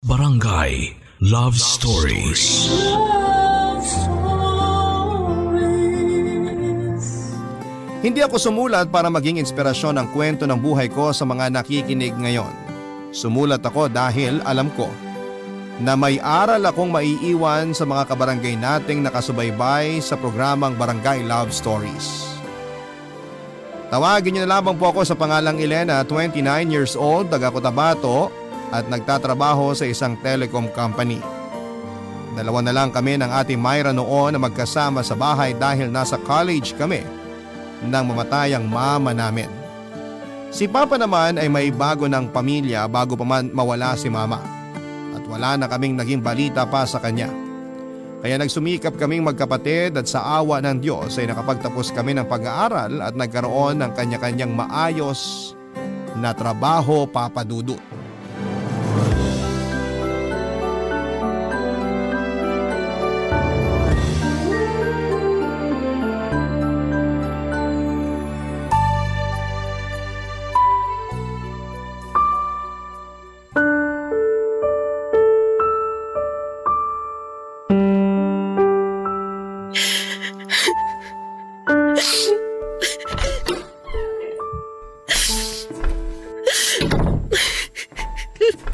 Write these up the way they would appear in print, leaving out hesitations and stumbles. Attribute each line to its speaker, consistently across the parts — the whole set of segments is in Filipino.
Speaker 1: Barangay Love Stories. Love
Speaker 2: Stories. Hindi ako sumulat para maging inspirasyon ng kwento ng buhay ko sa mga nakikinig ngayon. Sumulat ako dahil alam ko na may aral akong maiiwan sa mga kabarangay nating nakasubaybay sa programang Barangay Love Stories. Tawagin niyo na lamang po ako sa pangalang Elena, 29 years old, taga Cotabato at nagtatrabaho sa isang telecom company. Dalawa na lang kami ng ate Myra noon na magkasama sa bahay dahil nasa college kami nang mamatay ang mama namin. Si Papa naman ay may bago ng pamilya bago pa man mawala si Mama at wala na kaming naging balita pa sa kanya. Kaya nagsumikap kaming magkapatid at sa awa ng Diyos ay nakapagtapos kami ng pag-aaral at nagkaroon ng kanya-kanyang maayos na trabaho, Papa Dudut.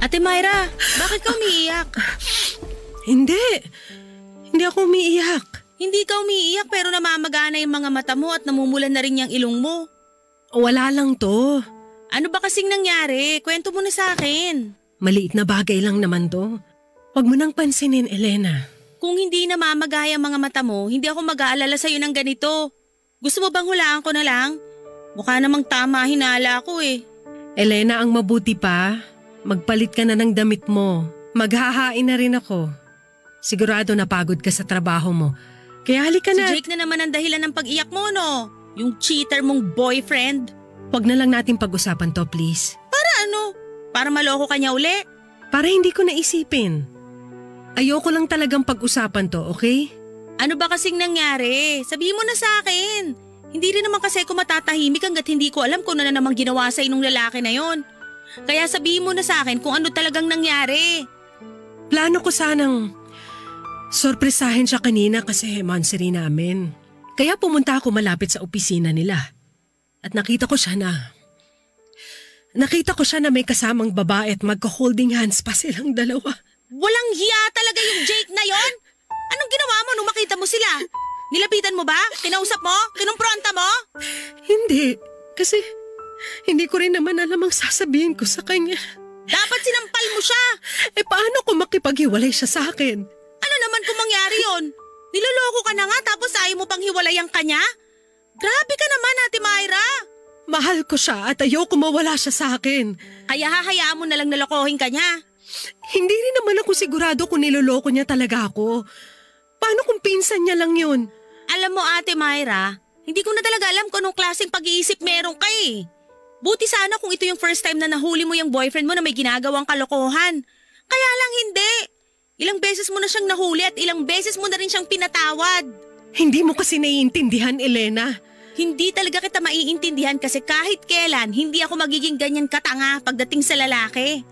Speaker 3: Ate Myra, bakit ka umiiyak?
Speaker 4: Hindi ako umiiyak.
Speaker 3: Hindi ka umiiyak pero namamagana yung mga mata mo at namumulan na rin yung ilong mo.
Speaker 4: Wala lang to.
Speaker 3: Ano ba kasing nangyari? Kwento mo na sa akin.
Speaker 4: Maliit na bagay lang naman to. Huwag mo nang pansinin, Elena.
Speaker 3: Kung hindi namamagaya ang mga mata mo, hindi ako mag-aalala sa'yo ng ganito. Gusto mo bang hulaan ko na lang? Mukha namang tama hinala ko eh.
Speaker 4: Elena, ang mabuti pa, magpalit ka na ng damit mo. Maghahain na rin ako. Sigurado napagod ka sa trabaho mo. Kaya halika na.
Speaker 3: Si Jake na naman ang dahilan ng pag-iyak mo, no? Yung cheater mong boyfriend.
Speaker 4: Huwag na lang natin pag-usapan to, please.
Speaker 3: Para ano? Para maloko ka niya uli?
Speaker 4: Para hindi ko naisipin. Ayoko lang talagang pag-usapan to, okay?
Speaker 3: Ano ba kasing nangyari? Sabihin mo na sa akin. Hindi rin naman kasi ako matatahimik hanggat hindi ko alam kung ano na namang ginawa sa inong lalaki na yon. Kaya sabihin mo na sa akin kung ano talagang nangyari.
Speaker 4: Plano ko sanang sorpresahin siya kanina kasi monthsary namin. Kaya pumunta ako malapit sa opisina nila. At nakita ko siya na may kasamang babae at magka-holding hands pa silang dalawa.
Speaker 3: Walang hiya talaga yung Jake na yon. Anong ginawa mo nung makita mo sila? Nilapitan mo ba? Kinausap mo? Kinumpronta mo?
Speaker 4: Hindi. Kasi hindi ko rin naman alam ang sasabihin ko sa kanya.
Speaker 3: Dapat sinampal mo siya.
Speaker 4: Paano kung makipaghiwalay siya sa akin?
Speaker 3: Ano naman kung mangyari yon? Niloloko ka na nga tapos ayaw mo pang hiwalayan kanya? Grabe ka naman, Ate Myra.
Speaker 4: Mahal ko siya at ayoko mawala siya sa akin.
Speaker 3: Kaya hahayaan mo na lang nalokohin ka niya.
Speaker 4: Hindi rin naman ako sigurado kung niloloko niya talaga ako. Paano kung pinsan niya lang yun?
Speaker 3: Alam mo, Ate Myra, hindi ko na talaga alam kung anong klaseng pag-iisip meron ka eh. Buti sana kung ito yung first time na nahuli mo yung boyfriend mo na may ginagawang kalokohan. Kaya lang hindi. Ilang beses mo na siyang nahuli at ilang beses mo na rin siyang pinatawad.
Speaker 4: Hindi mo kasi naiintindihan, Elena.
Speaker 3: Hindi talaga kita maiintindihan kasi kahit kailan hindi ako magiging ganyan katanga pagdating sa lalaki.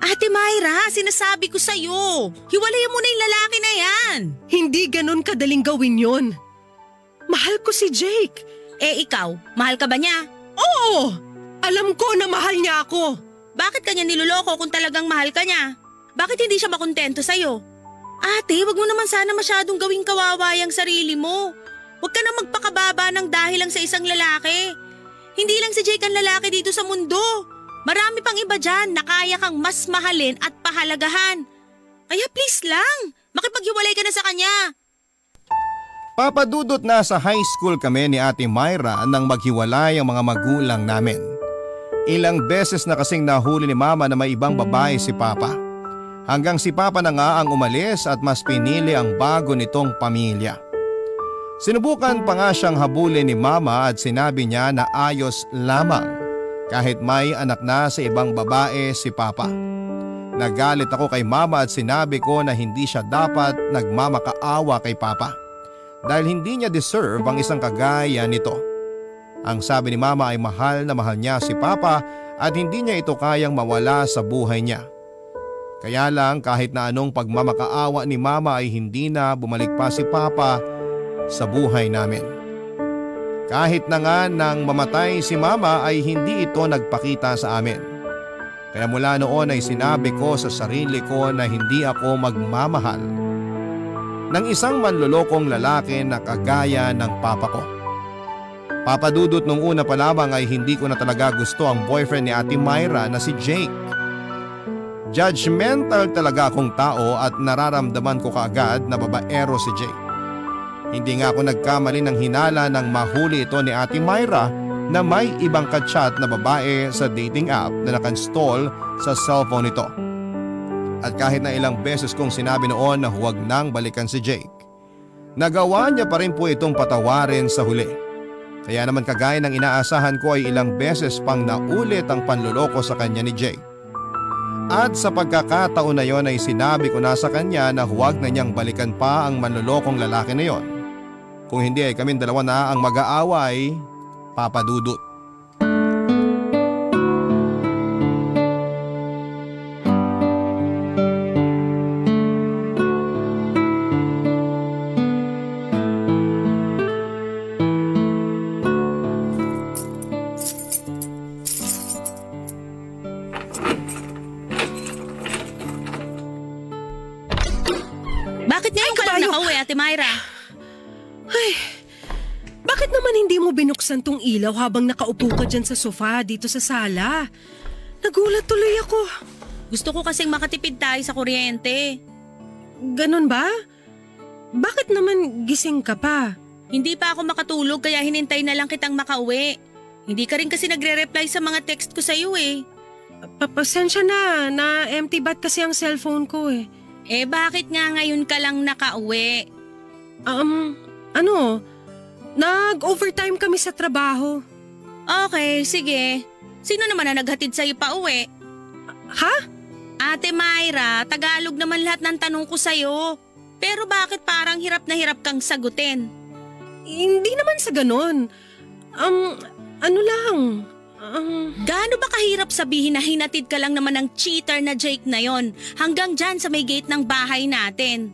Speaker 3: Ate Myra, sinasabi ko sa'yo, hiwalayan mo na yung lalaki na yan.
Speaker 4: Hindi ganun kadaling gawin yon. Mahal ko si Jake.
Speaker 3: Ikaw, mahal ka ba niya?
Speaker 4: Oo! Alam ko na mahal niya ako.
Speaker 3: Bakit kanya niloloko kung talagang mahal ka niya? Bakit hindi siya makontento sa'yo? Ate, wag mo naman sana masyadong gawing kawawa yung sarili mo. Huwag ka na magpakababa ng dahil lang sa isang lalaki. Hindi lang si Jake ang lalaki dito sa mundo. Marami pang iba dyan na kaya kang mas mahalin at pahalagahan. Kaya please lang, makipaghiwalay ka na sa kanya.
Speaker 2: Papa Dudut, nasa high school kami ni Ate Myra nang maghiwalay ang mga magulang namin. Ilang beses na kasing nahuli ni Mama na may ibang babae si Papa. Hanggang si Papa na nga ang umalis at mas pinili ang bago nitong pamilya. Sinubukan pa nga siyang habulin ni Mama at sinabi niya na ayos lamang kahit may anak na sa ibang babae si Papa. Nagalit ako kay Mama at sinabi ko na hindi siya dapat nagmamakaawa kay Papa dahil hindi niya deserve ang isang kagaya nito. Ang sabi ni Mama ay mahal na mahal niya si Papa at hindi niya ito kayang mawala sa buhay niya. Kaya lang kahit na anong pagmamakaawa ni Mama ay hindi na bumalik pa si Papa sa buhay namin. Kahit na nga nang mamatay si Mama ay hindi ito nagpakita sa amin. Kaya mula noon ay sinabi ko sa sarili ko na hindi ako magmamahal ng isang manlolokong lalaki na kagaya ng Papa ko. Papa Dudut, nung una pa lamang ay hindi ko na talaga gusto ang boyfriend ni Ate Myra na si Jake. Judgmental talaga akong tao at nararamdaman ko kaagad na babaero si Jake. Hindi nga ako nagkamali ng hinala nang mahuli ito ni Ate Myra na may ibang kachat na babae sa dating app na naka-install sa cellphone nito. At kahit na ilang beses kong sinabi noon na huwag nang balikan si Jake, nagawa niya pa rin po itong patawarin sa huli. Kaya naman kagaya ng inaasahan ko ay ilang beses pang naulit ang panloloko sa kanya ni Jake. At sa pagkakataon na yon ay sinabi ko na sa kanya na huwag na niyang balikan pa ang manlolokong lalaki na yon. Kung hindi ay kaming dalawa na ang mag-aaway, Papa Dudut.
Speaker 3: Bakit ngayon ka lang nakauwi, Ate Myra?
Speaker 4: Ay, bakit naman hindi mo binuksan tong ilaw habang nakaupo ka dyan sa sofa dito sa sala? Nagulat tuloy ako.
Speaker 3: Gusto ko kasing makatipid tayo sa kuryente.
Speaker 4: Ganon ba? Bakit naman gising ka pa?
Speaker 3: Hindi pa ako makatulog kaya hinintay na lang kitang makauwi. Hindi ka rin kasi nagre-reply sa mga text ko sa'yo eh.
Speaker 4: Pasensya na empty bat kasi ang cellphone ko eh.
Speaker 3: Eh bakit nga ngayon ka lang nakauwi?
Speaker 4: Nag-overtime kami sa trabaho.
Speaker 3: Okay, sige. Sino naman na naghatid sa'yo pa uwi?
Speaker 4: Ha?
Speaker 3: Ate Myra, Tagalog naman lahat ng tanong ko sa'yo. Pero bakit parang hirap na hirap kang sagutin?
Speaker 4: Hindi naman sa ganon.
Speaker 3: Gaano ba kahirap sabihin na hinatid ka lang naman ng cheater na Jake na yon hanggang dyan sa may gate ng bahay natin?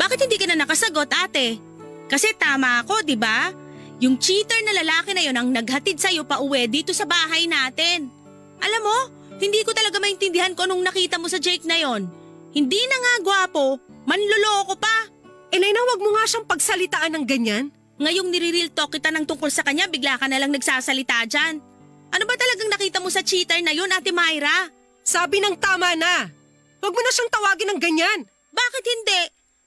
Speaker 3: Bakit hindi ka na nakasagot, ate? Kasi tama ako, di ba? Yung cheater na lalaki na yon ang naghatid sa'yo pa uwi dito sa bahay natin. Alam mo, hindi ko talaga maintindihan ko nung nakita mo sa Jake na yon. Hindi na nga gwapo, manloloko pa.
Speaker 4: Elena, wag mo nga siyang pagsalitaan ng ganyan.
Speaker 3: Ngayong nire-real talk kita ng tungkol sa kanya, bigla ka na lang nagsasalita dyan. Ano ba talagang nakita mo sa cheater na yun, Ate Myra?
Speaker 4: Sabi ng tama na. Wag mo na siyang tawagin ng ganyan.
Speaker 3: Bakit hindi?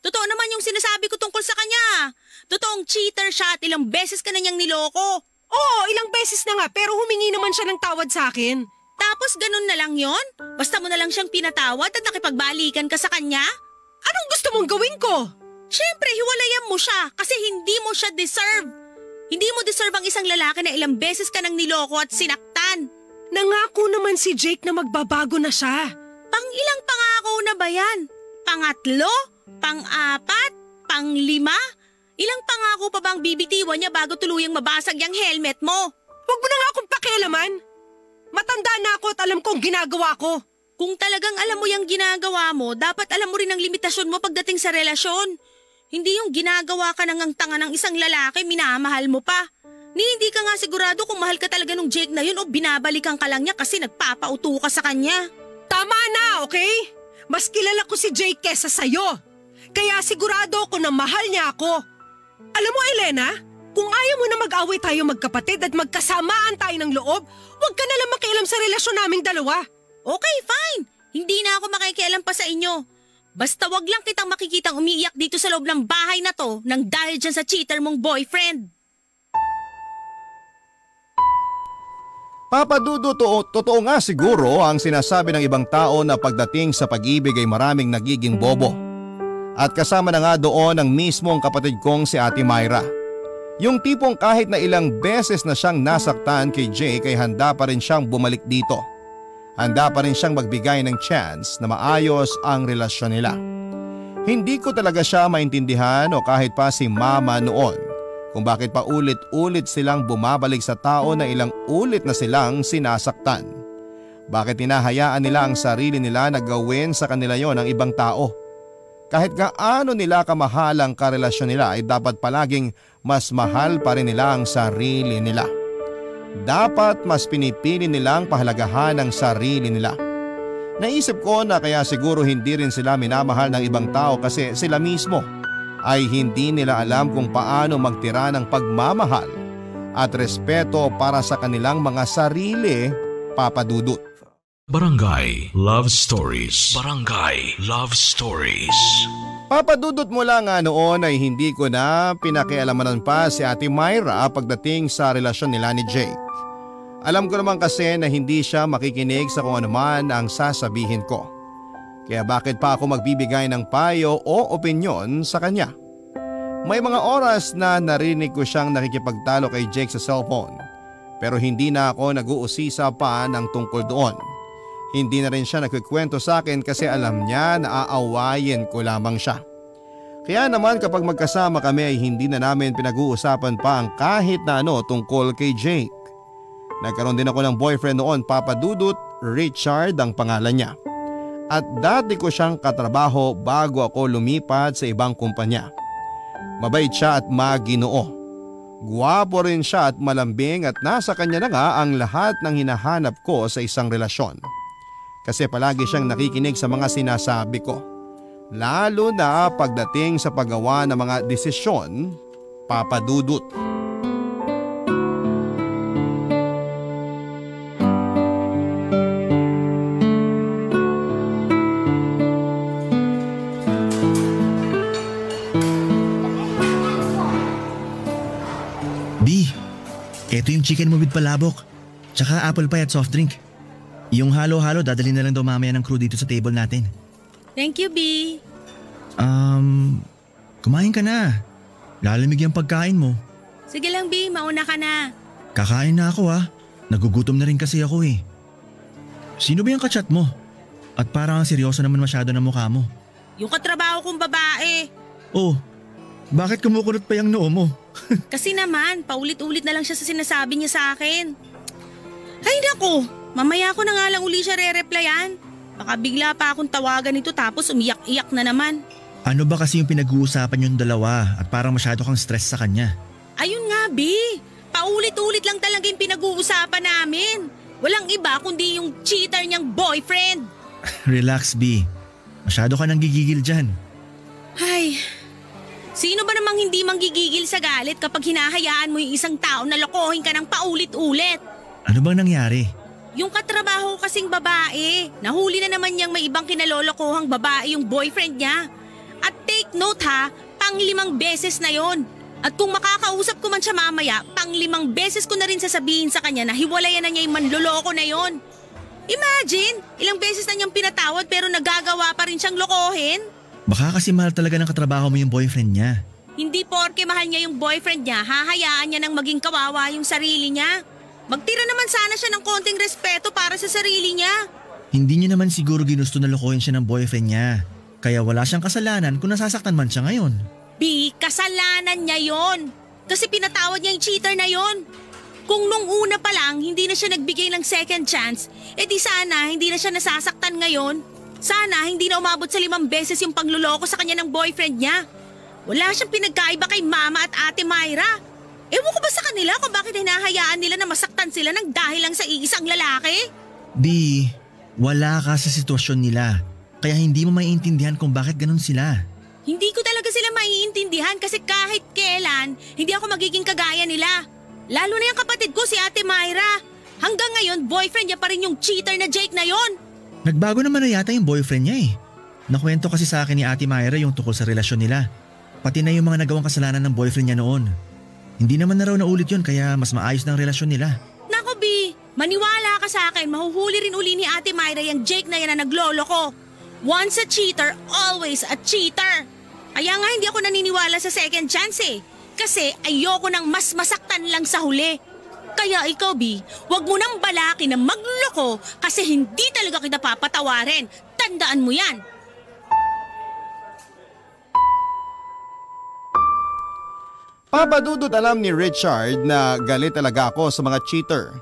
Speaker 3: Totoo naman yung sinasabi ko tungkol sa kanya. Totoong cheater siya at ilang beses ka na niyang niloko.
Speaker 4: Oo, ilang beses na nga pero humingi naman siya ng tawad sa akin.
Speaker 3: Tapos ganun na lang yon? Basta mo na lang siyang pinatawad at nakipagbalikan ka sa kanya?
Speaker 4: Anong gusto mong gawin ko?
Speaker 3: Siyempre, hiwalayan mo siya kasi hindi mo siya deserve. Hindi mo deserve ang isang lalaki na ilang beses ka nang niloko at sinaktan.
Speaker 4: Nangako naman si Jake na magbabago na siya.
Speaker 3: Pang-ilang pangako na ba yan? Pangatlo? Pang-apat? Pang-lima? Ilang pangako pa bang bibitiwan niya bago tuluyang mabasag yung helmet mo?
Speaker 4: Huwag mo na nga akong pakialaman. Matanda na ako at alam ko ang ginagawa ko.
Speaker 3: Kung talagang alam mo yung ginagawa mo, dapat alam mo rin ang limitasyon mo pagdating sa relasyon. Hindi yung ginagawa ka ng tanga ng isang lalaki, minamahal mo pa. Hindi ka nga sigurado kung mahal ka talaga nung Jake na yun o binabalikan ka lang niya kasi nagpapauto ka sa kanya.
Speaker 4: Tama na, okay? Mas kilala ko si Jake kesa sa'yo. Kaya sigurado ako na mahal niya ako. Alam mo, Elena, kung ayaw mo na mag-away tayo magkapatid at magkasamaan tayo ng loob, huwag ka na lang makialam sa relasyon naming dalawa.
Speaker 3: Okay, fine. Hindi na ako makikialam pa sa inyo. Basta wag lang kitang makikitang umiiyak dito sa loob ng bahay na to nang dahil dyan sa cheater mong boyfriend.
Speaker 2: Papa Dudut, totoo nga siguro ang sinasabi ng ibang tao na pagdating sa pag-ibig ay maraming nagiging bobo. At kasama na nga doon ang mismong kapatid kong si Ate Myra. Yung tipong kahit na ilang beses na siyang nasaktan kay Jake ay handa pa rin siyang bumalik dito. Handa pa rin siyang magbigay ng chance na maayos ang relasyon nila. Hindi ko talaga siya maintindihan o kahit pa si Mama noon kung bakit pa ulit-ulit silang bumabalik sa tao na ilang ulit na silang sinasaktan. Bakit hinahayaan nila ang sarili nila na gawin sa kanila yon ng ibang tao? Kahit gaano nila kamahal ang karelasyon nila ay dapat palaging mas mahal pa rin nila ang sarili nila. Dapat mas pinipili nilang pahalagahan ang sarili nila. Naisip ko na kaya siguro hindi rin sila minamahal ng ibang tao kasi sila mismo ay hindi nila alam kung paano magtira ng pagmamahal at respeto para sa kanilang mga sarili, Papa Dudut.
Speaker 1: Barangay Love Stories. Barangay Love Stories.
Speaker 2: Papa Dudut, mula nga noon ay hindi ko na pinakialamanan pa si Ate Myra pagdating sa relasyon nila ni Jake. Alam ko naman kasi na hindi siya makikinig sa kung anuman ang sasabihin ko. Kaya bakit pa ako magbibigay ng payo o opinyon sa kanya? May mga oras na narinig ko siyang nakikipagtalo kay Jake sa cellphone, pero hindi na ako nag-uusisa pa ng tungkol doon. Hindi na rin siya nagkikwento sa akin kasi alam niya na aawayin ko lamang siya. Kaya naman kapag magkasama kami ay hindi na namin pinag-uusapan pa ang kahit na ano tungkol kay Jake. Nagkaroon din ako ng boyfriend noon, Papa Dudut, Richard ang pangalan niya. At dati ko siyang katrabaho bago ako lumipat sa ibang kumpanya. Mabait siya at maginoo. Guwapo rin siya at malambing at nasa kanya na nga ang lahat ng hinahanap ko sa isang relasyon. Kasi palagi siyang nakikinig sa mga sinasabi ko. Lalo na pagdating sa paggawa ng mga desisyon, Papa Dudut.
Speaker 5: B, eto yung chicken mo with palabok. Tsaka apple pie at soft drink. Yung halo-halo dadalhin na lang daw mamaya ng crew dito sa table natin.
Speaker 3: Thank you, B.
Speaker 5: Kumain ka na. Lalamig yung pagkain mo.
Speaker 3: Sige lang, B. Mauna ka na.
Speaker 5: Kakain na ako ha. Nagugutom na rin kasi ako eh. Sino ba yung kachat mo? At parang seryoso naman masyado na mukha mo.
Speaker 3: Yung katrabaho kong babae.
Speaker 5: Oh, bakit kumukulot pa yung noo mo?
Speaker 3: Kasi naman, paulit-ulit na lang siya sa sinasabi niya sa akin. Ay naku, mamaya ko na nga lang uli siya re-replyan. Baka bigla pa akong tawagan nito tapos umiyak-iyak na naman.
Speaker 5: Ano ba kasi yung pinag-uusapan yung dalawa at parang masyado kang stress sa kanya?
Speaker 3: Ayun nga, B. Paulit-ulit lang talaga yung pinag-uusapan namin. Walang iba kundi yung cheater niyang boyfriend.
Speaker 5: Relax, B. Masyado ka nang gigigil dyan.
Speaker 3: Ay, sino ba namang hindi manggigigil sa galit kapag hinahayaan mo yung isang tao na lokohin ka ng paulit-ulit?
Speaker 5: Ano bang nangyari?
Speaker 3: Yung katrabaho kasing babae, nahuli na naman niyang may ibang kinalolokohang babae yung boyfriend niya. At take note ha, pang-5 beses na yon. At kung makakausap ko man siya mamaya, pang-5 beses ko na rin sasabihin sa kanya na hiwalayan na niya yung manloloko na yon. Imagine, ilang beses na niyang pinatawad pero nagagawa pa rin siyang lokohin.
Speaker 5: Baka kasi mahal talaga ng katrabaho mo yung boyfriend niya.
Speaker 3: Hindi porke mahal niya yung boyfriend niya, hahayaan niya nang maging kawawa yung sarili niya. Magtira naman sana siya ng konting respeto para sa sarili niya.
Speaker 5: Hindi niya naman siguro ginusto na lokohin siya ng boyfriend niya. Kaya wala siyang kasalanan kung nasasaktan man siya ngayon.
Speaker 3: B, kasalanan niya yon. Kasi pinatawad niya yung cheater na yon. Kung nung una pa lang hindi na siya nagbigay ng second chance, edi sana hindi na siya nasasaktan ngayon. Sana hindi na umabot sa 5 beses yung pangluloko sa kanya ng boyfriend niya. Wala siyang pinagkaiba kay Mama at Ate Myra. Ewan ko ba sa kanila kung bakit hinahayaan nila na masaktan sila ng dahil lang sa iisang lalaki?
Speaker 5: B, wala ka sa sitwasyon nila. Kaya hindi mo maiintindihan kung bakit ganun sila.
Speaker 3: Hindi ko talaga sila maiintindihan kasi kahit kailan, hindi ako magiging kagaya nila. Lalo na yung kapatid ko si Ate Myra. Hanggang ngayon, boyfriend niya pa rin yung cheater na Jake na yon.
Speaker 5: Nagbago naman na yata yung boyfriend niya eh. Nakwento kasi sa akin ni Ate Myra yung tungkol sa relasyon nila. Pati na yung mga nagawang kasalanan ng boyfriend niya noon. Hindi naman na raw naulit yun kaya mas maayos na ang relasyon nila.
Speaker 3: Naku B, maniwala ka sa akin, mahuhuli rin uli ni Ate Myra yung Jake na yan na naglolo ko. Once a cheater, always a cheater. Kaya nga hindi ako naniniwala sa second chance eh. Kasi ayoko nang mas masaktan lang sa huli. Kaya ikaw B, wag mo nang balakin na magloko kasi hindi talaga kita papatawarin. Tandaan mo yan.
Speaker 2: Papa Dudut, alam ni Richard na galit talaga ako sa mga cheater.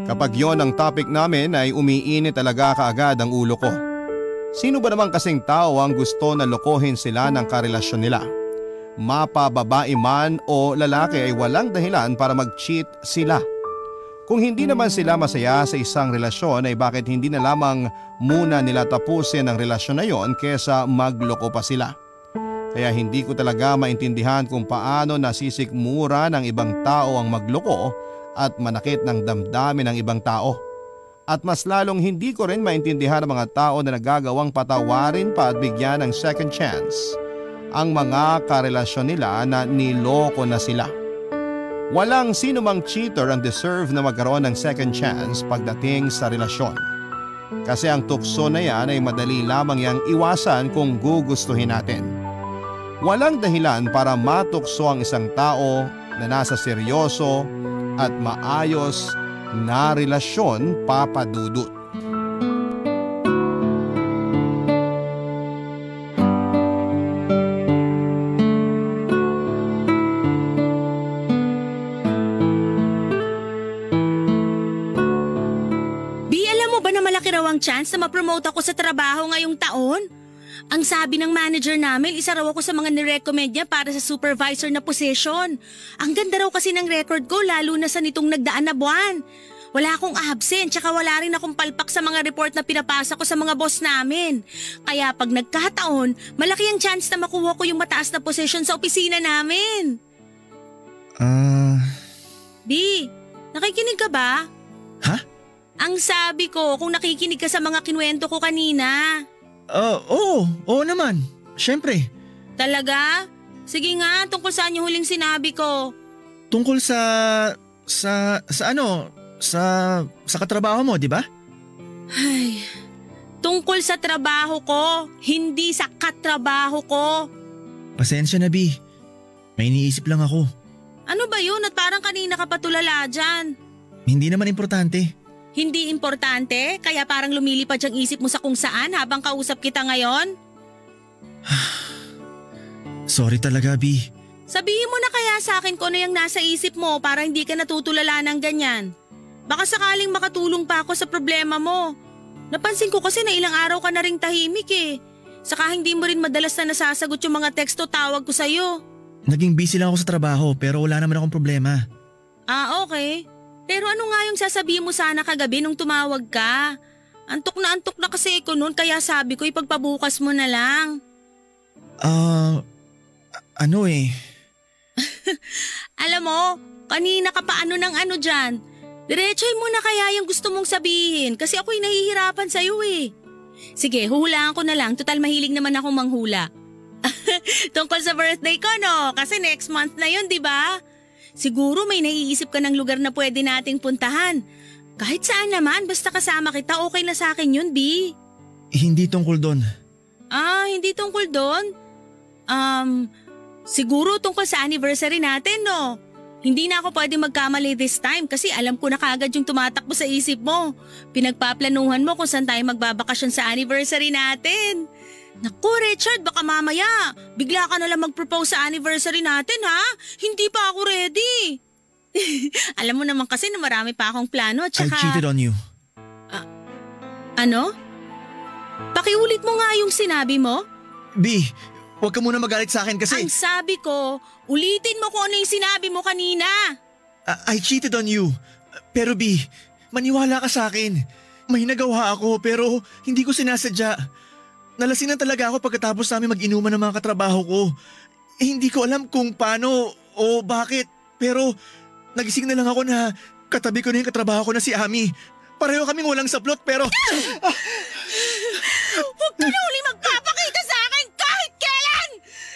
Speaker 2: Kapag yon ang topic namin ay umiinit talaga kaagad ang ulo ko. Sino ba naman kasing tao ang gusto na lokohin sila ng karelasyon nila? Mapababae man o lalaki ay walang dahilan para mag-cheat sila. Kung hindi naman sila masaya sa isang relasyon ay bakit hindi na lamang muna nila tapusin ang relasyon na yon kesa magloko pa sila? Kaya hindi ko talaga maintindihan kung paano nasisikmura ng ibang tao ang magloko at manakit ng damdamin ng ibang tao. At mas lalong hindi ko rin maintindihan ang mga tao na nagagawang patawarin pa at bigyan ng second chance ang mga karelasyon nila na niloko na sila. Walang sino mang cheater ang deserve na magkaroon ng second chance pagdating sa relasyon. Kasi ang tukso na yan ay madali lamang yang iwasan kung gugustuhin natin. Walang dahilan para matukso ang isang tao na nasa seryoso at maayos na relasyon, Papa Dudut.
Speaker 3: Bi, alam mo ba na malaki raw ang chance na ma-promote ako sa trabaho ngayong taon? Ang sabi ng manager namin, isa raw ako sa mga nirecommend niya para sa supervisor na position. Ang ganda raw kasi ng record ko lalo na sa nitong nagdaan na buwan. Wala akong absent tsaka wala rin akong palpak sa mga report na pinapasa ko sa mga boss namin. Kaya pag nagkataon, malaki ang chance na makuha ko yung mataas na position sa opisina namin. Bi, nakikinig ka ba?
Speaker 5: Ha?
Speaker 3: Ang sabi ko, kung nakikinig ka sa mga kinuwento ko kanina.
Speaker 5: Oo naman. Siyempre.
Speaker 3: Talaga? Sige nga, tungkol saan yung huling sinabi ko?
Speaker 5: Tungkol sa katrabaho mo, di ba?
Speaker 3: Ay, tungkol sa trabaho ko, hindi sa katrabaho ko.
Speaker 5: Pasensya na, Bi. May iniisip lang ako.
Speaker 3: Ano ba yun at parang kanina ka pa tulala dyan?
Speaker 5: Hindi naman importante.
Speaker 3: Hindi importante? Kaya parang lumilipad yung isip mo sa kung saan habang kausap kita ngayon?
Speaker 5: Sorry talaga, Bi.
Speaker 3: Sabihin mo na kaya sa akin kung ano yung nasa isip mo para hindi ka natutulala ng ganyan. Baka sakaling makatulong pa ako sa problema mo. Napansin ko kasi na ilang araw ka na ring tahimik eh. Saka hindi mo rin madalas na nasasagot yung mga teksto tawag ko sa'yo.
Speaker 5: Naging busy lang ako sa trabaho pero wala naman akong problema.
Speaker 3: Ah, okay. Pero ano nga yung sasabihin mo sana kagabi nung tumawag ka? Antok na kasi ako noon kaya sabi ko ipagpabukas mo na lang. Alam mo, kanina ka pa ano ng ano dyan. Diretsoy mo na kaya yung gusto mong sabihin kasi ako'y nahihirapan sa'yo eh. Sige, huhulaan ko na lang. Total mahilig naman akong manghula. Tungkol sa birthday ko no, kasi next month na yun, di ba? Siguro may naiisip ka ng lugar na pwede nating puntahan. Kahit saan naman, basta kasama kita, okay na sa akin yun, B.
Speaker 5: Hindi tungkol doon.
Speaker 3: Hindi tungkol doon? Siguro tungkol sa anniversary natin, no? Hindi na ako pwede magkamali this time kasi alam ko na kaagad yung tumatakbo sa isip mo. Pinagpaplanuhan mo kung saan tayo magbabakasyon sa anniversary natin. Naku, Richard, baka mamaya bigla ka na lang mag-propose sa anniversary natin, ha? Hindi pa ako ready. Alam mo naman kasi na marami pa akong plano at saka…
Speaker 5: I cheated on you.
Speaker 3: Ano? Pakiulit mo nga yung sinabi mo.
Speaker 5: B, huwag ka muna magalit sa akin kasi…
Speaker 3: Ang sabi ko, ulitin mo kung ano yung sinabi mo kanina.
Speaker 5: I cheated on you. Pero B, maniwala ka sa akin. May nagawa ako pero hindi ko sinasadya. Nalasingan talaga ako pagkatapos namin mag-inuman ng mga katrabaho ko. Hindi ko alam kung paano o bakit. Pero nagising na lang ako na katabi ko na yung katrabaho ko na si Ami. Pareho kaming walang saplot pero…
Speaker 3: Huwag ka na uli magpapakita sa akin kahit kailan!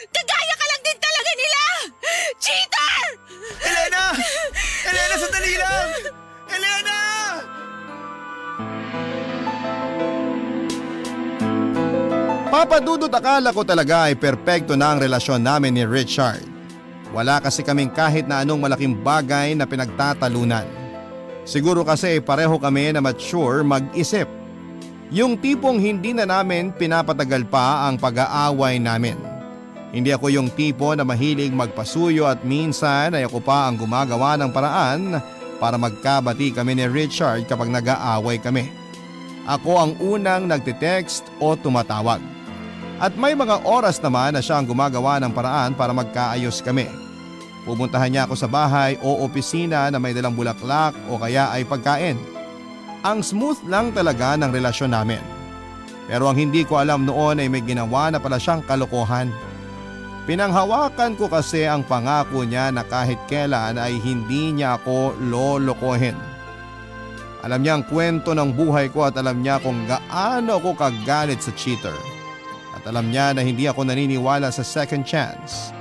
Speaker 3: Kagaya ka lang din talaga nila! Cheater!
Speaker 5: Elena! Elena, sandali lang! Elena!
Speaker 2: Papa Dudut, akala ko talaga ay perpekto na ang relasyon namin ni Richard. Wala kasi kaming kahit na anong malaking bagay na pinagtatalunan. Siguro kasi pareho kami na mature mag-isip. Yung tipong hindi na namin pinapatagal pa ang pag-aaway namin. Hindi ako yung tipo na mahilig magpasuyo at minsan ay ako pa ang gumagawa ng paraan para magkabati kami ni Richard kapag nag-aaway kami. Ako ang unang nagte-text o tumatawag. At may mga oras naman na siya ang gumagawa ng paraan para magkaayos kami. Pupuntahan niya ako sa bahay o opisina na may dalang bulaklak o kaya ay pagkain. Ang smooth lang talaga ng relasyon namin. Pero ang hindi ko alam noon ay may ginawa na pala siyang kalokohan. Pinanghawakan ko kasi ang pangako niya na kahit kailan ay hindi niya ako lolokohin. Alam niya ang kwento ng buhay ko at alam niya kung gaano ako kagalit sa cheater. At alam niya na hindi ako naniniwala sa second chance.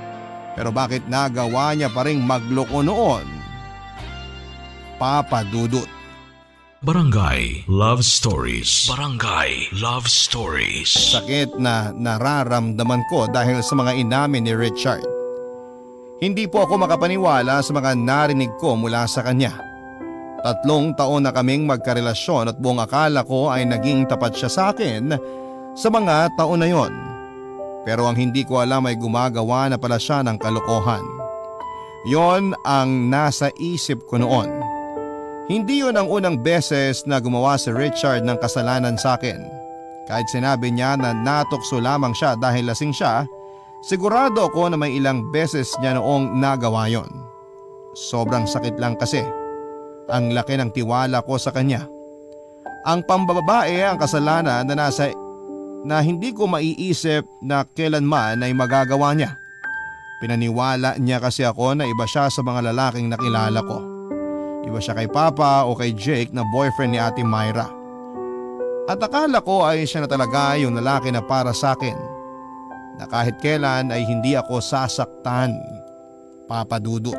Speaker 2: Pero bakit nagawa niya pa ring magloko noon? Papa Dudut.
Speaker 1: Barangay Love Stories. Barangay Love Stories.
Speaker 2: Sakit na nararamdaman ko dahil sa mga inamin ni Richard. Hindi po ako makapaniwala sa mga narinig ko mula sa kanya. 3 taon na kaming magkarelasyon at buong akala ko ay naging tapat siya sa akin sa mga taon na yon. Pero ang hindi ko alam ay gumagawa na pala siya ng kalokohan. Yon ang nasa isip ko noon. Hindi yon ang unang beses na gumawa si Richard ng kasalanan sa akin. Kahit sinabi niya na natukso lamang siya dahil lasing siya, sigurado ako na may ilang beses niya noong nagawa yon. Sobrang sakit lang kasi. Ang laki ng tiwala ko sa kanya. Ang pambababae ang kasalanan na hindi ko maiisip na kailanman ay magagawa niya. Pinaniwala niya kasi ako na iba siya sa mga lalaking nakilala ko. Iba siya kay Papa o kay Jake na boyfriend ni Ate Myra. At akala ko ay siya na talaga yung lalaki na para sa akin. Na kahit kailan ay hindi ako sasaktan. Papa Dudut.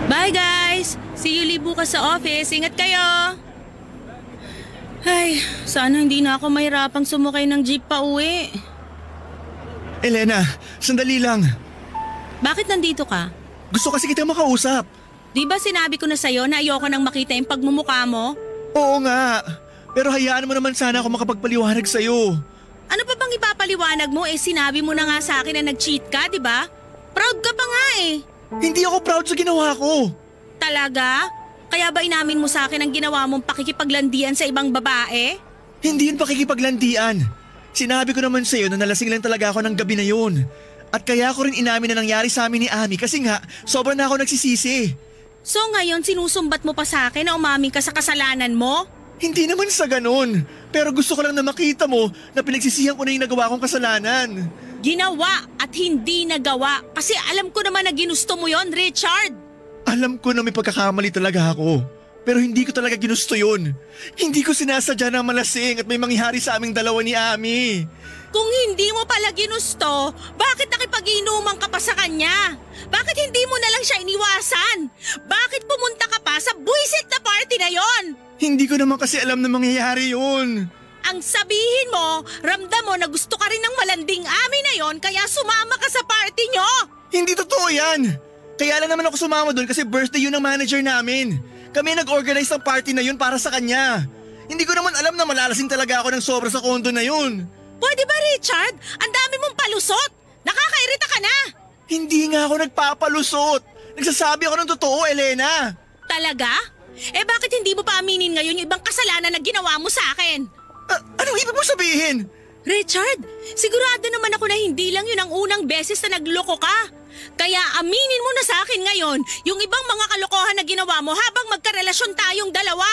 Speaker 3: Bye guys! See you bukas sa office. Ingat kayo! Ay, sana hindi na ako mahirapang sumakay ng jeep pa uwi.
Speaker 5: Elena, sandali lang.
Speaker 3: Bakit nandito ka?
Speaker 5: Gusto kasi kitang makausap.
Speaker 3: Di ba sinabi ko na sa'yo na ayoko nang makita yung pagmumukha mo?
Speaker 5: Oo nga. Pero hayaan mo naman sana ako makapagpaliwanag sa'yo.
Speaker 3: Ano pa bang ipapaliwanag mo? Sinabi mo na nga sa akin na nag-cheat ka, di ba? Proud ka pa nga eh.
Speaker 5: Hindi ako proud sa ginawa ko.
Speaker 3: Talaga? Kaya ba inamin mo sa akin ang ginawa mong pakikipaglandian sa ibang babae?
Speaker 5: Hindi yun pakikipaglandian. Sinabi ko naman sa'yo na nalasing lang talaga ako ng gabi na yun. At kaya ko rin inamin na nangyari sa amin ni Ami kasi nga sobrang na ako nagsisisi.
Speaker 3: So ngayon sinusumbat mo pa sa akin na umamin ka sa kasalanan mo?
Speaker 5: Hindi naman sa ganun. Pero gusto ko lang na makita mo na pinagsisihan ko na yung nagawa kong kasalanan.
Speaker 3: Ginawa at hindi nagawa kasi alam ko naman na ginusto mo yon, Richard.
Speaker 5: Alam ko na may pagkakamali talaga ako. Pero hindi ko talaga ginusto yun. Hindi ko sinasadya na malasing at may mangyari sa aming dalawa ni Ami.
Speaker 3: Kung hindi mo pala ginusto, bakit nakipag-inuman ka pa sa kanya? Bakit hindi mo na lang siya iniwasan? Bakit pumunta ka pa sa buwisit na party na yon?
Speaker 5: Hindi ko naman kasi alam na mangyayari yun.
Speaker 3: Ang sabihin mo, ramdam mo na gusto ka rin ng malanding Ami na yon kaya sumama ka sa party nyo?
Speaker 5: Hindi totoo yan. Kaya lang naman ako sumama doon kasi birthday yun ng manager namin. Kami nag-organize ng party na yun para sa kanya. Hindi ko naman alam na malalasing talaga ako ng sobra sa kondo na yun.
Speaker 3: Pwede ba, Richard? Ang dami mong palusot. Nakakairita ka na.
Speaker 5: Hindi nga ako nagpapalusot. Nagsasabi ako ng totoo, Elena.
Speaker 3: Talaga? Bakit hindi mo pa aminin ngayon yung ibang kasalanan na ginawa mo sa akin?
Speaker 5: Anong ibig mo sabihin?
Speaker 3: Richard, sigurado naman ako na hindi lang yun ang unang beses na nagloko ka. Kaya aminin mo na sa akin ngayon yung ibang mga kalokohan na ginawa mo habang magkarelasyon tayong dalawa.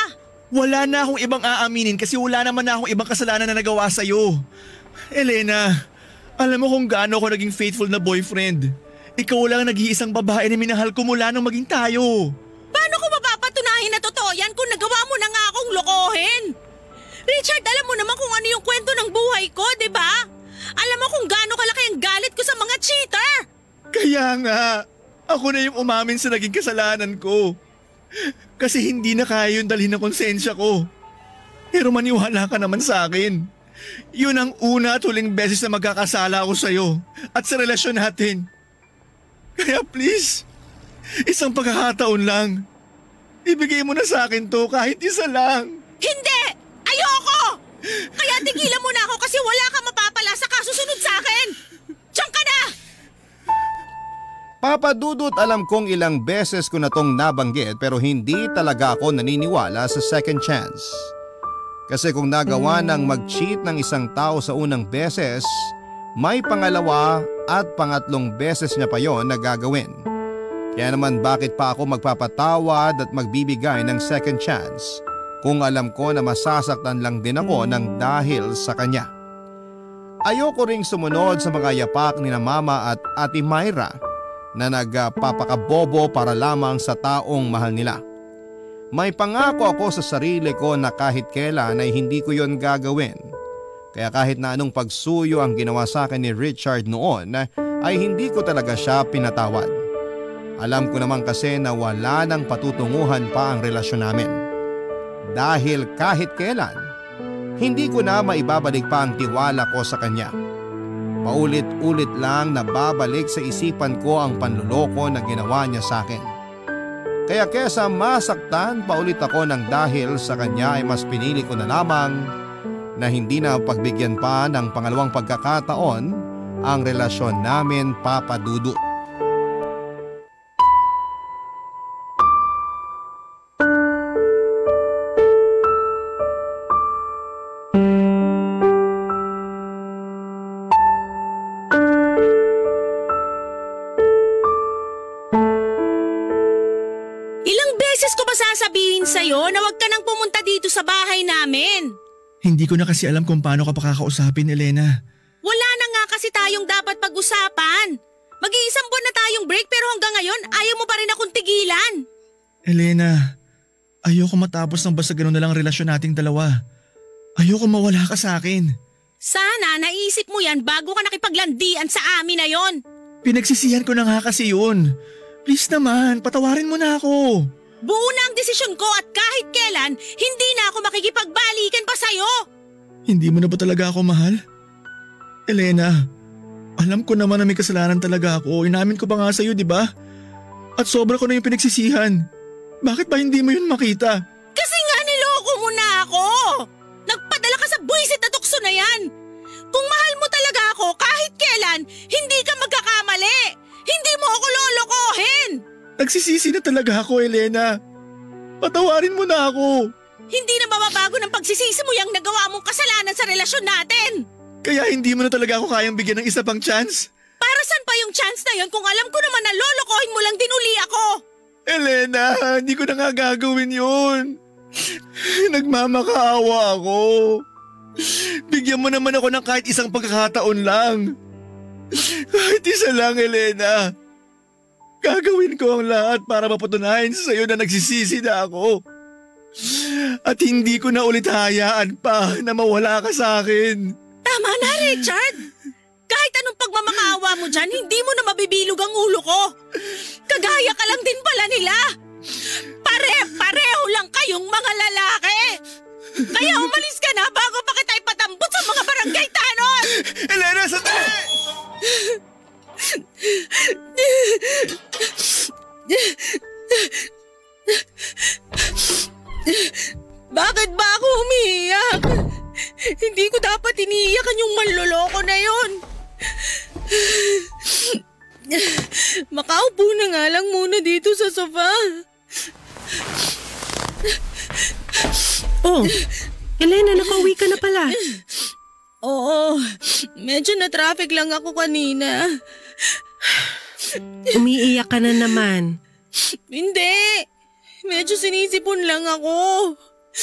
Speaker 5: Wala na akong ibang aaminin kasi wala naman na akong ibang kasalanan na nagawa sa'yo. Elena, alam mo kung gaano ako naging faithful na boyfriend. Ikaw lang nag-iisang babae na minahal ko mula nang maging tayo.
Speaker 3: Paano ko mapapatunayan na totoo yan kung nagawa mo na nga akong lokohin? Richard, alam mo naman kung ano yung kwento ng buhay ko, di ba? Alam mo kung gaano kalaki ang galit ko sa mga cheater.
Speaker 5: Kaya nga, ako na yung umamin sa naging kasalanan ko. Kasi hindi na kaya yung dalhin ng konsensya ko. Pero maniwala ka naman sa akin. Yun ang una at huling beses na magkakasala ako sa'yo at sa relasyon natin. Kaya please, isang pagkakataon lang. Ibigay mo na sa akin to kahit isa lang.
Speaker 3: Hindi! Ayoko! Kaya tigilan mo na ako kasi wala ka mapapala sa kasusunod sa akin! Diyan ka na!
Speaker 2: Papa Dudut, alam kong ilang beses ko na tong nabanggit pero hindi talaga ako naniniwala sa second chance. Kasi kung nagawa ng mag-cheat ng isang tao sa unang beses, may pangalawa at pangatlong beses niya pa yon na gagawin. Kaya naman bakit pa ako magpapatawad at magbibigay ng second chance kung alam ko na masasaktan lang din ako ng dahil sa kanya. Ayoko ring sumunod sa mga yapak ni na Mama at Ate Myra na nagpapakabobo para lamang sa taong mahal nila. May pangako ako sa sarili ko na kahit kailan ay hindi ko yon gagawin. Kaya kahit na anong pagsuyo ang ginawa sa akin ni Richard noon ay hindi ko talaga siya pinatawad. Alam ko naman kasi na wala nang patutunguhan pa ang relasyon namin. Dahil kahit kailan, hindi ko na maibabalik pa ang tiwala ko sa kanya. Paulit-ulit lang na babalik sa isipan ko ang panluloko na ginawa niya sa akin. Kaya kesa masaktan paulit ako ng dahil sa kanya ay mas pinili ko na lamang na hindi na pagbigyan pa ng pangalawang pagkakataon ang relasyon namin, Papa Dudut.
Speaker 3: Sasabihin sa'yo na huwag ka nang pumunta dito sa bahay namin.
Speaker 5: Hindi ko na kasi alam kung paano ka pakakausapin, Elena.
Speaker 3: Wala na nga kasi tayong dapat pag-usapan. Mag-iisang buwan na tayong break pero hanggang ngayon ayaw mo pa rin akong tigilan.
Speaker 5: Elena, ayoko matapos ng basta ganun na lang ang relasyon nating dalawa. Ayoko mawala ka sa akin.
Speaker 3: Sana naisip mo yan bago ka nakipaglandian sa amin na yon.
Speaker 5: Pinagsisihan ko na nga kasi yun. Please naman, patawarin mo na ako.
Speaker 3: Buo na ang desisyon ko at kahit kailan, hindi na ako makikipagbalikan pa sa'yo.
Speaker 5: Hindi mo na ba talaga ako mahal? Elena, alam ko naman na may kasalanan talaga ako. Inamin ko pa nga sa'yo, di ba? At sobra ko na yung pinagsisihan. Bakit ba hindi mo yun makita?
Speaker 3: Kasi nga niloko mo na ako. Nagpadala ka sa buwisit na tukso na yan. Kung mahal mo talaga ako kahit kailan, hindi ka magkakamali. Hindi mo ako lolokohin.
Speaker 5: Nagsisisi na talaga ako, Elena. Patawarin mo na ako.
Speaker 3: Hindi na mababago ng pagsisisi mo yung nagawa mong kasalanan sa relasyon natin.
Speaker 5: Kaya hindi mo na talaga ako kayang bigyan ng isa pang chance?
Speaker 3: Para saan pa yung chance na yun kung alam ko naman na lolokohin mo lang din uli ako?
Speaker 5: Elena, hindi ko na nga gagawin yun. Nagmamakaawa ako. Bigyan mo naman ako ng kahit isang pagkakataon lang. Kahit isa lang, Elena. Gagawin ko ang lahat para mapatunayan sa iyo na nagsisisi na ako. At hindi ko na ulit hayaan pa na mawala ka sa akin.
Speaker 3: Tama na, Richard. Kahit anong pagmamakaawa mo dyan, hindi mo na mabibilog ang ulo ko. Kagaya ka lang din pala nila. Pare-pareho lang kayong mga lalaki. Kaya umalis ka na bago pa kita ipatambot sa mga barangay tanod.
Speaker 5: Elena, sandali!
Speaker 3: Bakit ba ako umiiyak? Hindi ko dapat iniiyakan yung manloloko na yon. Makaupo na nga lang muna dito sa sofa.
Speaker 4: Oh, Elena, nakauwi ka na pala.
Speaker 3: Oo, medyo na-traffic lang ako kanina.
Speaker 4: Umiiyak ka na naman.
Speaker 3: Hindi, medyo sinisipon lang ako.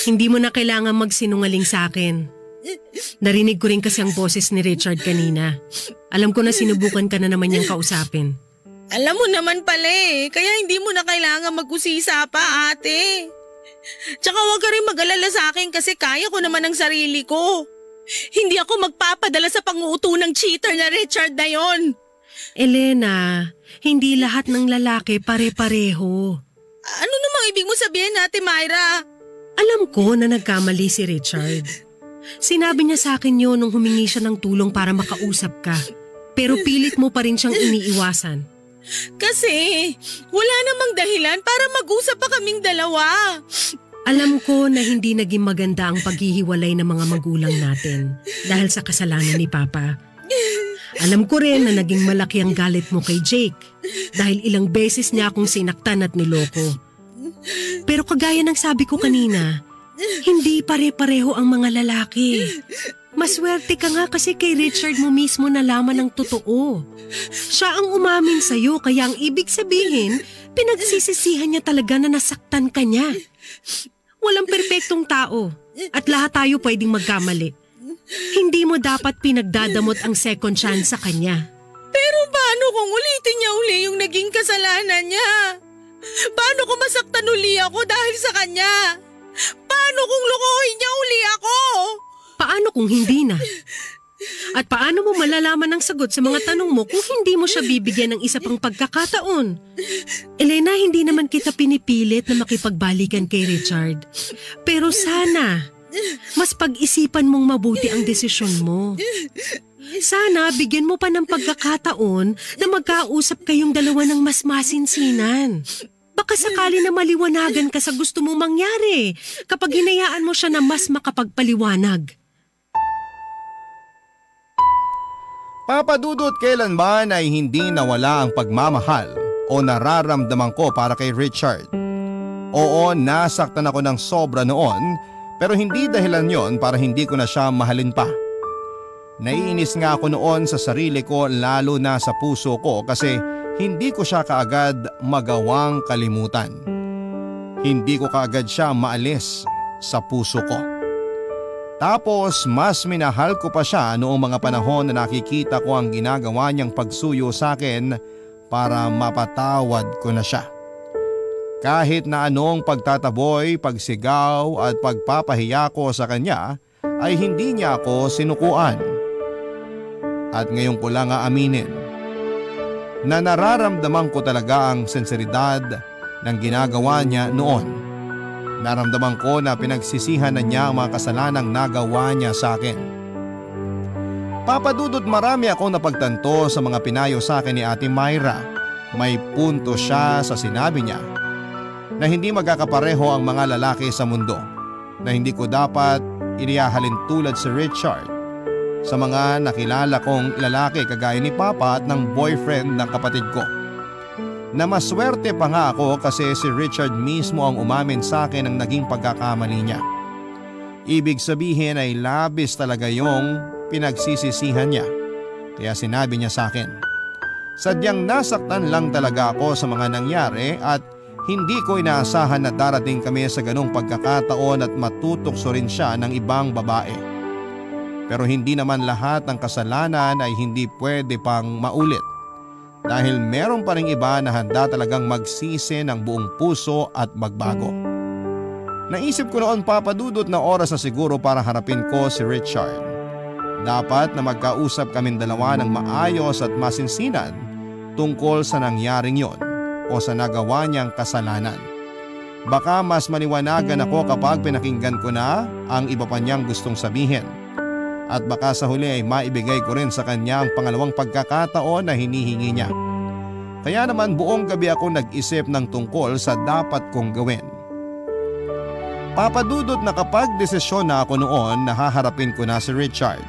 Speaker 4: Hindi mo na kailangan magsinungaling sa akin. Narinig ko rin kasi ang boses ni Richard kanina. Alam ko na sinubukan ka na naman niyang kausapin.
Speaker 3: Alam mo naman pala kaya hindi mo na kailangan mag-usisa pa, ate. Tsaka huwag ka rin mag-alala sa akin kasi kaya ko naman ang sarili ko. Hindi ako magpapadala sa panguuto ng cheater na Richard na yon.
Speaker 4: Elena, hindi lahat ng lalaki pare-pareho.
Speaker 3: Ano namang ibig mo sabihin, Ate Myra?
Speaker 4: Alam ko na nagkamali si Richard. Sinabi niya sa akin yun nung humingi siya ng tulong para makausap ka. Pero pilit mo pa rin siyang iniiwasan.
Speaker 3: Kasi wala namang dahilan para mag-usap pa kaming dalawa.
Speaker 4: Alam ko na hindi naging maganda ang paghihiwalay ng mga magulang natin dahil sa kasalanan ni Papa. Alam ko rin na naging malaki ang galit mo kay Jake dahil ilang beses niya akong sinaktan at niloko. Pero kagaya ng sabi ko kanina, hindi pare-pareho ang mga lalaki. Maswerte ka nga kasi kay Richard mo mismo nalaman ng totoo. Siya ang umamin sa'yo kaya ang ibig sabihin, pinagsisisihan niya talaga na nasaktan ka niya. Walang perpektong tao at lahat tayo pwedeng magkamali. Hindi mo dapat pinagdadamot ang second chance sa kanya.
Speaker 3: Pero paano kung ulitin niya uli yung naging kasalanan niya? Paano kung masaktan uli ako dahil sa kanya? Paano kung lokohin niya uli ako?
Speaker 4: Paano kung hindi na? At paano mo malalaman ang sagot sa mga tanong mo kung hindi mo siya bibigyan ng isa pang pagkakataon? Elena, hindi naman kita pinipilit na makipagbalikan kay Richard. Pero sana, mas pag-isipan mong mabuti ang desisyon mo. Sana bigyan mo pa ng pagkakataon na magkausap kayong dalawa ng mas masinsinan. Baka sakali na maliwanagan ka sa gusto mong mangyari kapag hinayaan mo siya na mas makapagpaliwanag.
Speaker 2: Papa Dudut, kailanman ay hindi nawala ang pagmamahal o nararamdaman ko para kay Richard. Oo, nasaktan ako ng sobra noon pero hindi dahilan yon para hindi ko na siya mahalin pa. Naiinis nga ako noon sa sarili ko lalo na sa puso ko kasi hindi ko siya kaagad magawang kalimutan. Hindi ko kaagad siya maalis sa puso ko. Tapos mas minahal ko pa siya noong mga panahon na nakikita ko ang ginagawa niyang pagsuyo sa akin para mapatawad ko na siya. Kahit na anong pagtataboy, pagsigaw at pagpapahiya ko sa kanya ay hindi niya ako sinukuan. At ngayon ko lang aaminin na nararamdaman ko talaga ang sinseridad ng ginagawa niya noon. Naramdaman ko na pinagsisihan na niya ang mga kasalanang nagawa niya sa akin. Papa Dudut, marami akong napagtanto sa mga pinayo sa akin ni Ate Myra. May punto siya sa sinabi niya na hindi magkakapareho ang mga lalaki sa mundo, na hindi ko dapat inihahalin tulad si Richard sa mga nakilala kong lalaki kagaya ni Papa at ng boyfriend ng kapatid ko. Na maswerte pa nga ako kasi si Richard mismo ang umamin sa akin ng naging pagkakamali niya. Ibig sabihin ay labis talaga yung pinagsisisihan niya. Kaya sinabi niya sa akin. Sadyang nasaktan lang talaga ako sa mga nangyari at hindi ko inaasahan na darating kami sa ganong pagkakataon at matutokso rin siya ng ibang babae. Pero hindi naman lahat ng kasalanan ay hindi pwede pang maulit. Dahil meron pa ring iba na handa talagang magsisi ng buong puso at magbago. Naisip ko noon, Papa Dudut, na oras na siguro para harapin ko si Richard. Dapat na magkausap kaming dalawa ng maayos at masinsinan tungkol sa nangyaring yon o sa nagawa niyang kasalanan. Baka mas maliwanagan ako kapag pinakinggan ko na ang iba pa niyang gustong sabihin. At baka sa huli ay maibigay ko rin sa kanya ang pangalawang pagkakataon na hinihingi niya. Kaya naman buong gabi ako nag-isip ng tungkol sa dapat kong gawin. Papa Dudut, nakapag-desisyon na ako noon na haharapin ko na si Richard.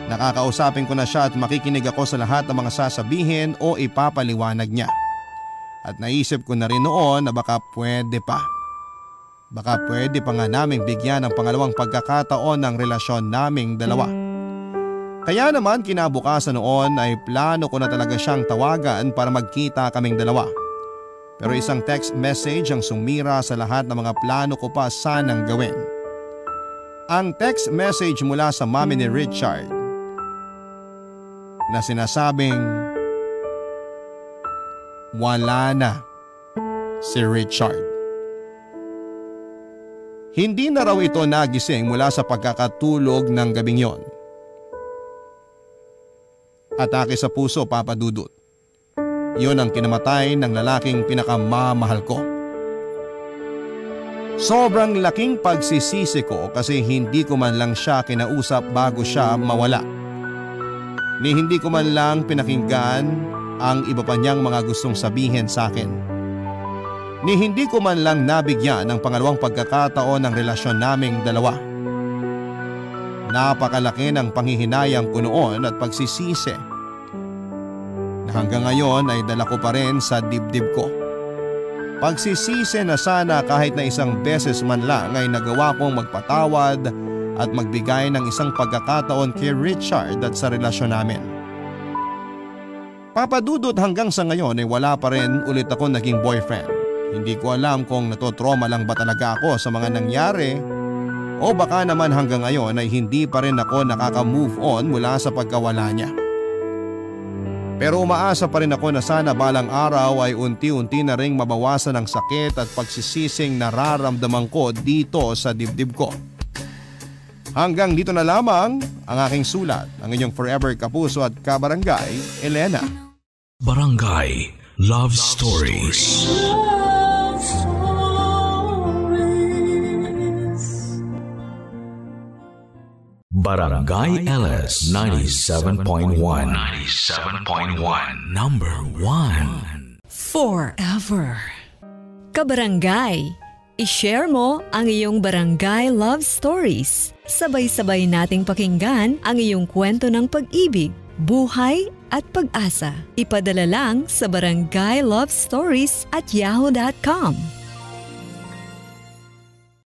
Speaker 2: Nakakausapin ko na siya at makikinig ako sa lahat ng mga sasabihin o ipapaliwanag niya. At naisip ko na rin noon na baka pwede pa. Baka pwede pa nga naming bigyan ng pangalawang pagkakataon ng relasyon naming dalawa. Kaya naman kinabukasan noon ay plano ko na talaga siyang tawagan para magkita kaming dalawa. Pero isang text message ang sumira sa lahat ng mga plano ko pa sanang gawin. Ang text message mula sa mami ni Richard na sinasabing wala na si Richard. Hindi na raw ito nagising mula sa pagkakatulog ng gabing yon. Atake sa puso, Papa Dudut. Iyon ang kinamatay ng lalaking pinakamamahal ko. Sobrang laking pagsisisi ko kasi hindi ko man lang siya kinausap bago siya mawala. Ni hindi ko man lang pinakinggan ang iba pa niyang mga gustong sabihin sa akin. Ni hindi ko man lang nabigyan ng pangalawang pagkakataon ng relasyon naming dalawa. Napakalaki ng panghihinayang ko noon at pagsisisi na hanggang ngayon ay dala ko pa rin sa dibdib ko. Pagsisisi na sana kahit na isang beses man lang ay nagawa kong magpatawad at magbigay ng isang pagkakataon kay Richard at sa relasyon namin. Papa Dudut, hanggang sa ngayon ay wala pa rin ulit ako naging boyfriend. Hindi ko alam kung natotrauma lang ba talaga ako sa mga nangyari o baka naman hanggang ngayon ay hindi pa rin ako nakaka-move on mula sa pagkawala niya. Pero umaasa pa rin ako na sana balang araw ay unti-unti na ring mabawasan ang sakit at pagsisising nararamdaman ko dito sa dibdib ko. Hanggang dito na lamang ang aking sulat, ang inyong forever kapuso at kabarangay, Elena.
Speaker 1: Barangay Love Stories.
Speaker 6: Love Stories.
Speaker 1: Barangay LS 97.1. 97.1. Number 1.
Speaker 7: Forever. Kabarangay, i-share mo ang iyong barangay love stories. Sabay-sabay nating pakinggan ang iyong kwento ng pag-ibig, buhay at pag-asa. Ipadala lang sa barangaylovestories@yahoo.com.